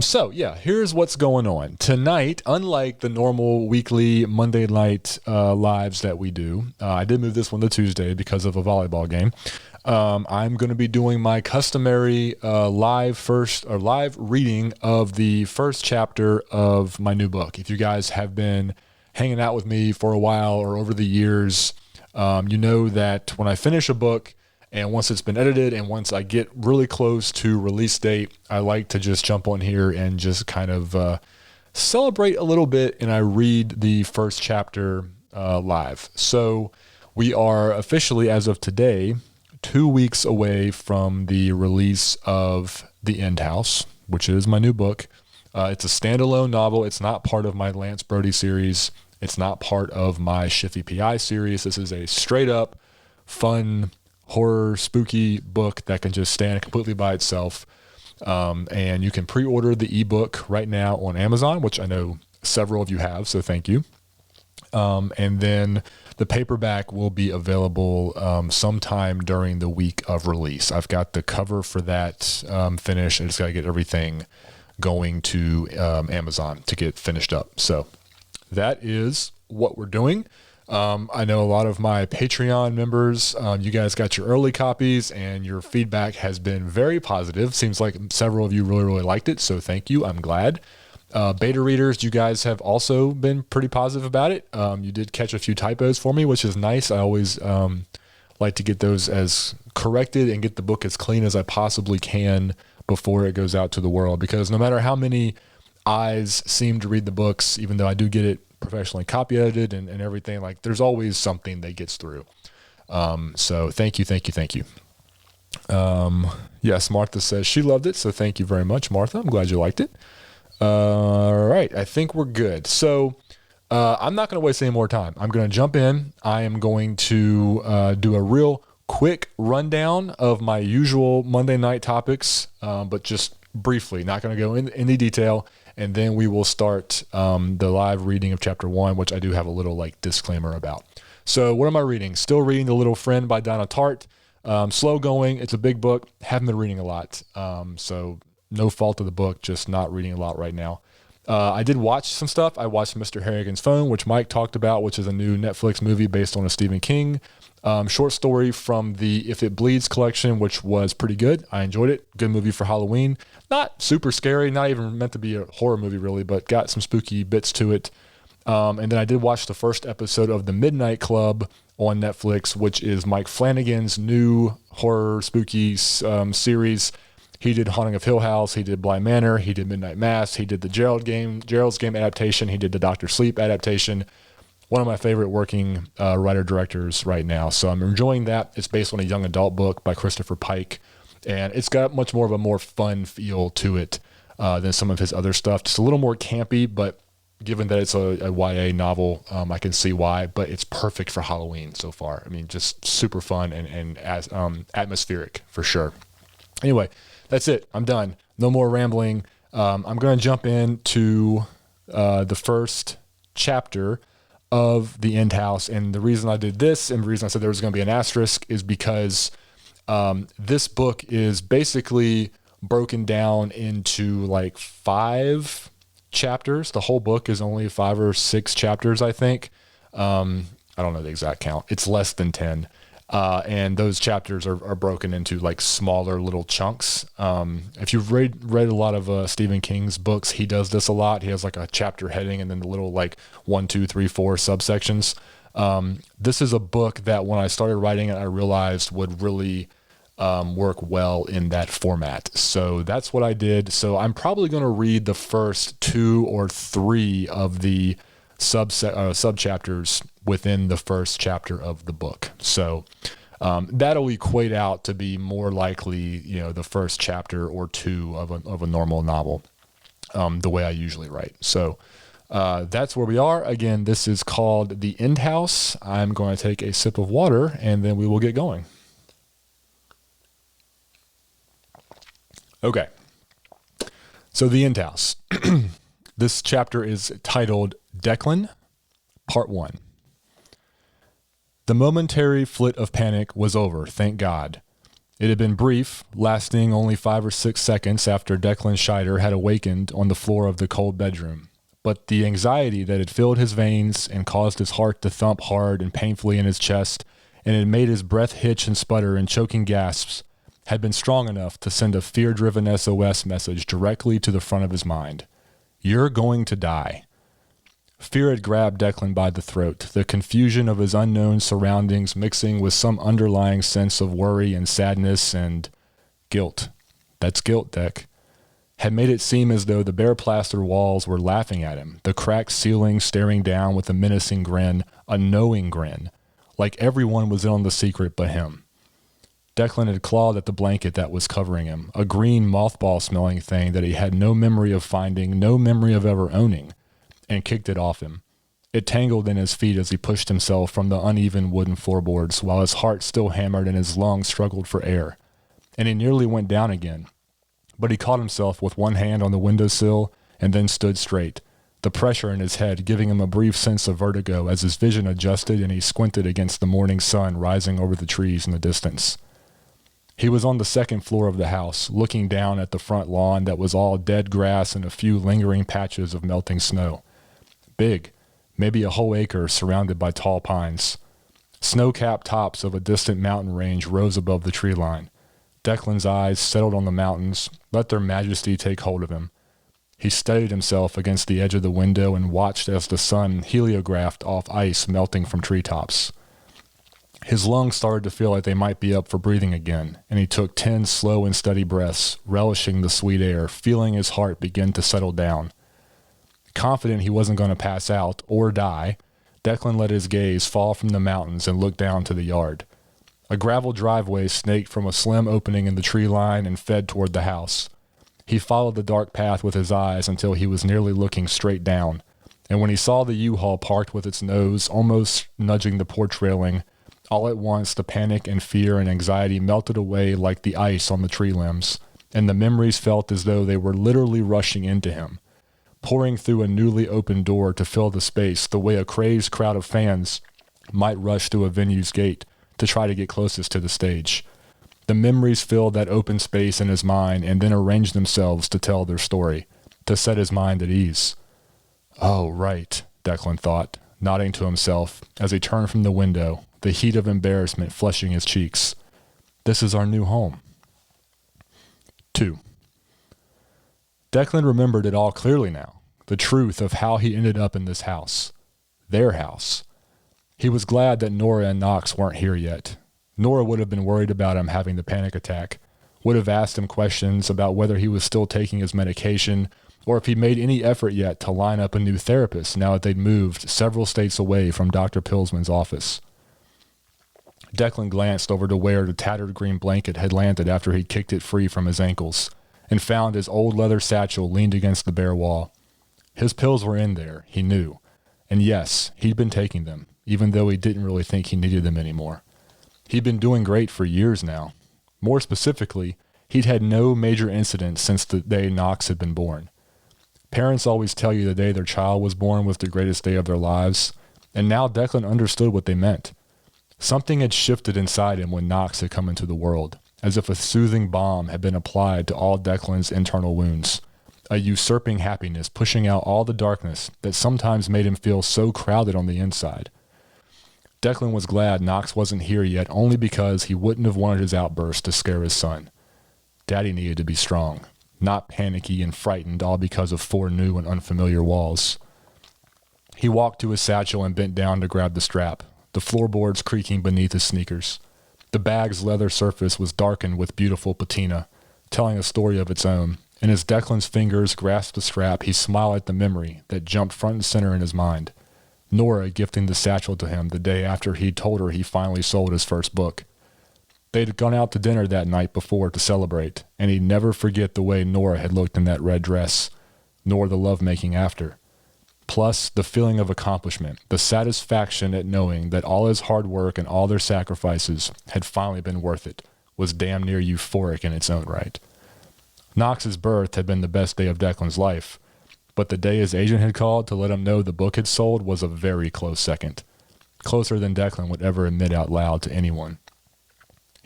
So yeah, here's what's going on tonight. Unlike the normal weekly Monday night lives that we do, I did move this one to Tuesday because of a volleyball game. I'm going to be doing my customary live reading of the first chapter of my new book. If you guys have been hanging out with me for a while or over the years, you know that when I finish a book, and once it's been edited and once I get really close to release date, I like to just jump on here and just kind of celebrate a little bit, and I read the first chapter live. So we are officially, as of today, 2 weeks away from the release of The End House, which is my new book. It's a standalone novel. It's not part of my Lance Brody series. It's not part of my Shiffy PI series. This is a straight up fun horror spooky book that can just stand completely by itself. And you can pre-order the ebook right now on Amazon, which I know several of you have, so thank you. And then the paperback will be available sometime during the week of release. I've got the cover for that finished. I just got to get everything going to Amazon to get finished up. So that is what we're doing. I know a lot of my Patreon members, you guys got your early copies and your feedback has been very positive. Seems like several of you really, really liked it. So thank you. I'm glad. Beta readers, you guys have also been pretty positive about it. You did catch a few typos for me, which is nice. I always like to get those as corrected and get the book as clean as I possibly can before it goes out to the world, because no matter how many eyes seem to read the books, even though I do get it professionally copy edited and everything, like there's always something that gets through. So thank you. Yes, Martha says she loved it. So thank you very much, Martha. I'm glad you liked it. All right. I think we're good. So, I'm not going to waste any more time. I'm going to jump in. I am going to, do a real quick rundown of my usual Monday night topics. But just briefly, not going to go in any detail. And then we will start the live reading of chapter 1, which I do have a little like disclaimer about. So what am I reading? Still reading The Little Friend by Donna Tartt. Slow going. It's a big book. Haven't been reading a lot. So no fault of the book, just not reading a lot right now. I did watch some stuff. I watched Mr. Harrigan's Phone, which Mike talked about, which is a new Netflix movie based on a Stephen King short story from the If It Bleeds collection, which was pretty good. I enjoyed it. Good movie for Halloween. Not super scary, not even meant to be a horror movie really, but got some spooky bits to it. And then I did watch the first episode of The Midnight Club on Netflix, which is Mike Flanagan's new horror spooky series. He did Haunting of Hill House. He did Bly Manor. He did Midnight Mass. He did the Gerald's Game adaptation. He did the Dr. Sleep adaptation. One of my favorite working writer-directors right now. So I'm enjoying that. It's based on a young adult book by Christopher Pike. And it's got much more of a more fun feel to it than some of his other stuff. Just a little more campy, but given that it's a YA novel, I can see why. But it's perfect for Halloween so far. I mean, just super fun and as atmospheric for sure. Anyway, that's it. I'm done. No more rambling. I'm going to jump into the first chapter of The End House. And the reason I did this and the reason I said there was going to be an asterisk is because this book is basically broken down into like 5 chapters. The whole book is only 5 or 6 chapters, I think. I don't know the exact count. It's less than 10. And those chapters are broken into like smaller little chunks. If you've read a lot of Stephen King's books, he does this a lot. He has like a chapter heading and then the little like 1, 2, 3, 4 subsections. This is a book that when I started writing it, I realized would really work well in that format. So that's what I did. So I'm probably going to read the first 2 or 3 of the sub-chapters within the first chapter of the book. So that'll equate out to be more likely, the first chapter or 2 of a normal novel, the way I usually write. So that's where we are. Again, this is called The End House. I'm going to take a sip of water and then we will get going. Okay. So The End House. This chapter is titled Declan, Part 1. The momentary flit of panic was over, thank God. It had been brief, lasting only 5 or 6 seconds after Declan Scheider had awakened on the floor of the cold bedroom. But the anxiety that had filled his veins and caused his heart to thump hard and painfully in his chest, and had made his breath hitch and sputter in choking gasps, had been strong enough to send a fear-driven SOS message directly to the front of his mind. You're going to die. Fear had grabbed Declan by the throat, the confusion of his unknown surroundings mixing with some underlying sense of worry and sadness and guilt. That's guilt, Dec. Had made it seem as though the bare plaster walls were laughing at him, the cracked ceiling staring down with a menacing grin, a knowing grin, like everyone was in on the secret but him. Declan had clawed at the blanket that was covering him, a green mothball-smelling thing that he had no memory of finding, no memory of ever owning, and kicked it off him. It tangled in his feet as he pushed himself from the uneven wooden floorboards, while his heart still hammered and his lungs struggled for air. And he nearly went down again. But he caught himself with one hand on the windowsill and then stood straight, the pressure in his head giving him a brief sense of vertigo as his vision adjusted and he squinted against the morning sun rising over the trees in the distance. He was on the second floor of the house, looking down at the front lawn that was all dead grass and a few lingering patches of melting snow. Big, maybe a whole acre surrounded by tall pines. Snow-capped tops of a distant mountain range rose above the tree line. Declan's eyes settled on the mountains, let their majesty take hold of him. He steadied himself against the edge of the window and watched as the sun heliographed off ice melting from treetops. His lungs started to feel like they might be up for breathing again, and he took 10 slow and steady breaths, relishing the sweet air, feeling his heart begin to settle down. Confident he wasn't going to pass out or die, Declan let his gaze fall from the mountains and looked down to the yard. A gravel driveway snaked from a slim opening in the tree line and fed toward the house. He followed the dark path with his eyes until he was nearly looking straight down, and when he saw the U-Haul parked with its nose almost nudging the porch railing, all at once, the panic and fear and anxiety melted away like the ice on the tree limbs, and the memories felt as though they were literally rushing into him, pouring through a newly opened door to fill the space the way a crazed crowd of fans might rush to a venue's gate to try to get closest to the stage. The memories filled that open space in his mind and then arranged themselves to tell their story, to set his mind at ease. Oh, right, Declan thought, nodding to himself as he turned from the window, the heat of embarrassment flushing his cheeks. This is our new home. 2. Declan remembered it all clearly now, the truth of how he ended up in this house. Their house. He was glad that Nora and Knox weren't here yet. Nora would have been worried about him having the panic attack, would have asked him questions about whether he was still taking his medication, or if he made any effort yet to line up a new therapist now that they'd moved several states away from Dr. Pillsman's office. Declan glanced over to where the tattered green blanket had landed after he'd kicked it free from his ankles, and found his old leather satchel leaned against the bare wall. His pills were in there, he knew, and yes, he'd been taking them, even though he didn't really think he needed them anymore. He'd been doing great for years now. More specifically, he'd had no major incidents since the day Knox had been born. Parents always tell you the day their child was born was the greatest day of their lives, and now Declan understood what they meant. Something had shifted inside him when Knox had come into the world, as if a soothing balm had been applied to all Declan's internal wounds, a usurping happiness pushing out all the darkness that sometimes made him feel so crowded on the inside. Declan was glad Knox wasn't here yet only because he wouldn't have wanted his outburst to scare his son. Daddy needed to be strong, not panicky and frightened all because of 4 new and unfamiliar walls. He walked to his satchel and bent down to grab the strap, the floorboards creaking beneath his sneakers. The bag's leather surface was darkened with beautiful patina, telling a story of its own, and as Declan's fingers grasped the strap, he smiled at the memory that jumped front and center in his mind. Nora gifting the satchel to him the day after he'd told her he finally sold his first book. They'd gone out to dinner that night before to celebrate, and he'd never forget the way Nora had looked in that red dress, nor the lovemaking after. Plus, the feeling of accomplishment, the satisfaction at knowing that all his hard work and all their sacrifices had finally been worth it, was damn near euphoric in its own right. Knox's birth had been the best day of Declan's life, but the day his agent had called to let him know the book had sold was a very close second, closer than Declan would ever admit out loud to anyone.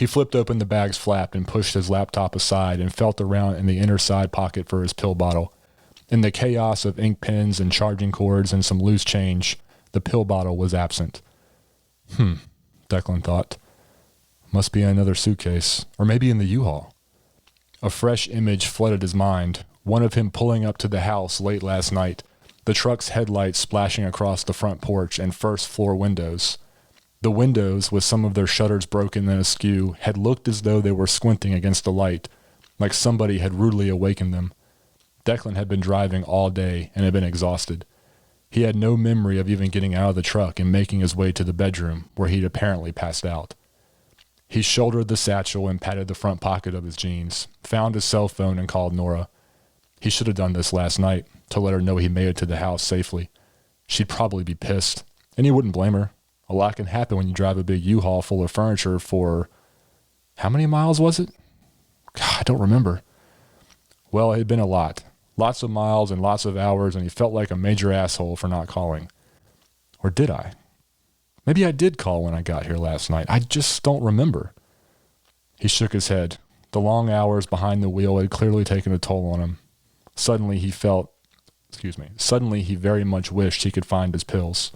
He flipped open the bag's flap and pushed his laptop aside and felt around in the inner side pocket for his pill bottle. In the chaos of ink pens and charging cords and some loose change, the pill bottle was absent. Declan thought. Must be in another suitcase, or maybe in the U-Haul. A fresh image flooded his mind, one of him pulling up to the house late last night, the truck's headlights splashing across the front porch and first floor windows. The windows, with some of their shutters broken and askew, had looked as though they were squinting against the light, like somebody had rudely awakened them. Declan had been driving all day and had been exhausted. He had no memory of even getting out of the truck and making his way to the bedroom, where he'd apparently passed out. He shouldered the satchel and patted the front pocket of his jeans, found his cell phone and called Nora. He should have done this last night, to let her know he made it to the house safely. She'd probably be pissed, and he wouldn't blame her. A lot can happen when you drive a big U-Haul full of furniture for... How many miles was it? God, I don't remember. Well, it had been a lot. Lots of miles and lots of hours, and he felt like a major asshole for not calling. Or did I? Maybe I did call when I got here last night. I just don't remember. He shook his head. The long hours behind the wheel had clearly taken a toll on him. Suddenly he very much wished he could find his pills.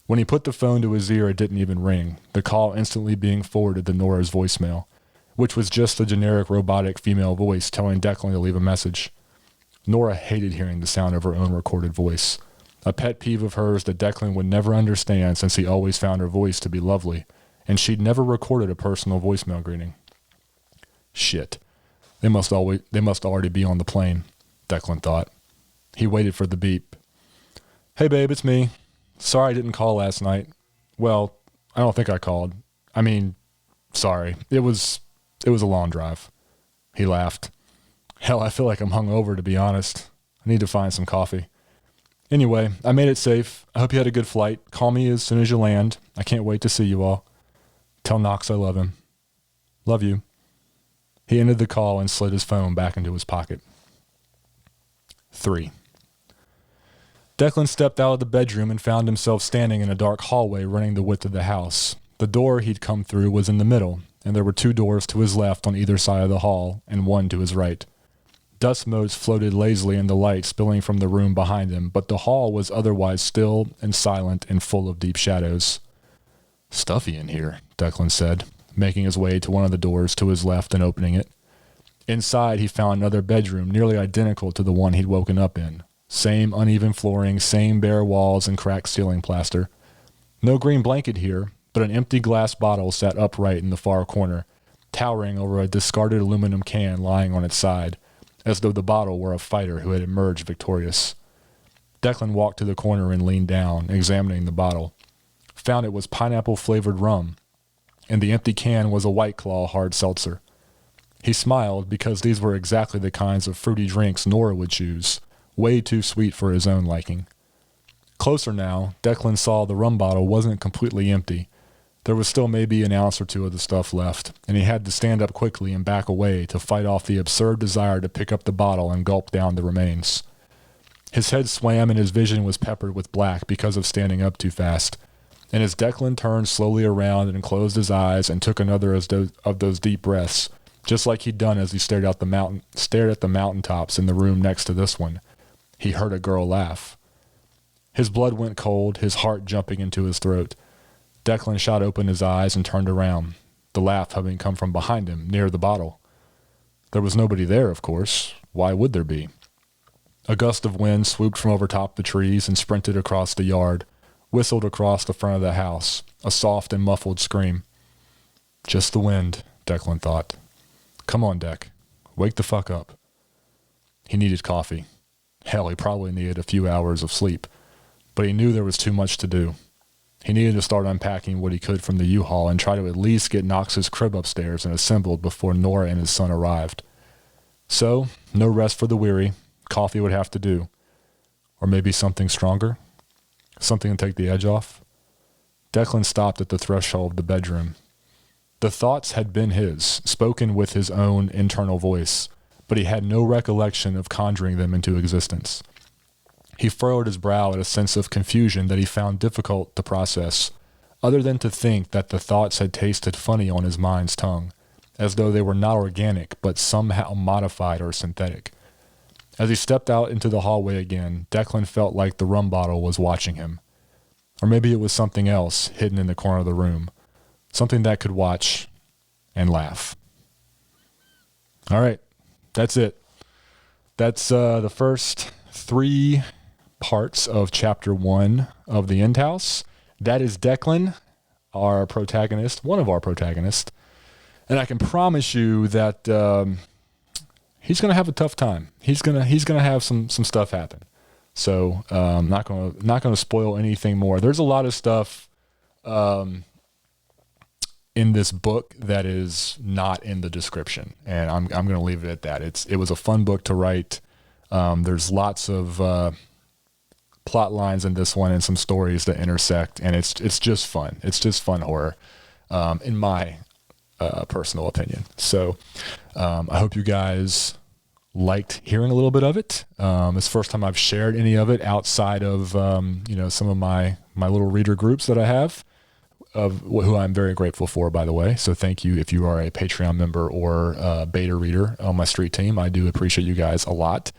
When he put the phone to his ear, it didn't even ring, the call instantly being forwarded to Nora's voicemail, which was just a generic robotic female voice telling Declan to leave a message. Nora hated hearing the sound of her own recorded voice, a pet peeve of hers that Declan would never understand since he always found her voice to be lovely, and she'd never recorded a personal voicemail greeting. Shit. They must already be on the plane, Declan thought. He waited for the beep. Hey babe, it's me. Sorry I didn't call last night. Well, I don't think I called. Sorry. It was a long drive. He laughed. Hell, I feel like I'm hungover, to be honest. I need to find some coffee. Anyway, I made it safe. I hope you had a good flight. Call me as soon as you land. I can't wait to see you all. Tell Knox I love him. Love you. He ended the call and slid his phone back into his pocket. 3. Declan stepped out of the bedroom and found himself standing in a dark hallway running the width of the house. The door he'd come through was in the middle, and there were 2 doors to his left on either side of the hall, and 1 to his right. Dust motes floated lazily in the light spilling from the room behind him, but the hall was otherwise still and silent and full of deep shadows. Stuffy in here, Declan said, making his way to one of the doors to his left and opening it. Inside, he found another bedroom nearly identical to the one he'd woken up in. Same uneven flooring, same bare walls and cracked ceiling plaster. No green blanket here, but an empty glass bottle sat upright in the far corner, towering over a discarded aluminum can lying on its side, as though the bottle were a fighter who had emerged victorious. Declan walked to the corner and leaned down, examining the bottle. Found it was pineapple-flavored rum, and the empty can was a White Claw hard seltzer. He smiled because these were exactly the kinds of fruity drinks Nora would choose, way too sweet for his own liking. Closer now, Declan saw the rum bottle wasn't completely empty. There was still maybe an ounce or 2 of the stuff left, and he had to stand up quickly and back away to fight off the absurd desire to pick up the bottle and gulp down the remains. His head swam and his vision was peppered with black because of standing up too fast, and as Declan turned slowly around and closed his eyes and took another of those deep breaths, just like he'd done as he stared at the mountaintops in the room next to this one, he heard a girl laugh. His blood went cold, his heart jumping into his throat. Declan shot open his eyes and turned around, the laugh having come from behind him, near the bottle. There was nobody there, of course. Why would there be? A gust of wind swooped from over top the trees and sprinted across the yard, whistled across the front of the house, a soft and muffled scream. Just the wind, Declan thought. Come on, Dec. Wake the fuck up. He needed coffee. Hell, he probably needed a few hours of sleep, but he knew there was too much to do. He needed to start unpacking what he could from the U-Haul and try to at least get Knox's crib upstairs and assembled before Nora and his son arrived. So, no rest for the weary. Coffee would have to do. Or maybe something stronger? Something to take the edge off? Declan stopped at the threshold of the bedroom. The thoughts had been his, spoken with his own internal voice, but he had no recollection of conjuring them into existence. He furrowed his brow at a sense of confusion that he found difficult to process, other than to think that the thoughts had tasted funny on his mind's tongue, as though they were not organic, but somehow modified or synthetic. As he stepped out into the hallway again, Declan felt like the rum bottle was watching him. Or maybe it was something else hidden in the corner of the room. Something that could watch and laugh. All right, that's it. That's the first 3 parts of chapter 1 of The End House. That is Declan, our protagonist, one of our protagonists. And I can promise you that he's going to have a tough time. He's gonna have some stuff happen. So not gonna spoil anything more. There's a lot of stuff in this book that is not in the description, and I'm going to leave it at that. It was a fun book to write. There's lots of plot lines in this one and some stories that intersect, and it's just fun. It's just fun horror, in my personal opinion. So I hope you guys liked hearing a little bit of it. It's the first time I've shared any of it outside of some of my little reader groups that I have, of who I'm very grateful for, by the way. So thank you if you are a Patreon member or beta reader on my street team. I do appreciate you guys a lot.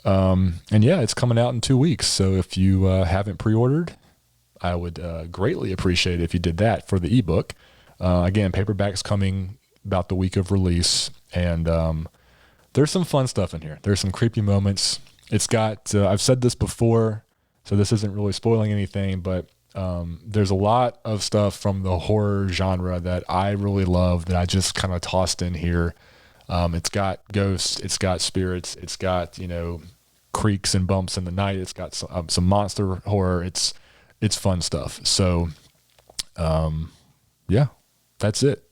And yeah, it's coming out in 2 weeks. So if you haven't pre-ordered, I would greatly appreciate it if you did that for the ebook. Again, paperback's coming about the week of release, and there's some fun stuff in here. There's some creepy moments. It's got, I've said this before, so this isn't really spoiling anything, but there's a lot of stuff from the horror genre that I really love that I just kind of tossed in here. It's got ghosts, it's got spirits, it's got, creaks and bumps in the night. It's got some monster horror. It's fun stuff. So, yeah, that's it.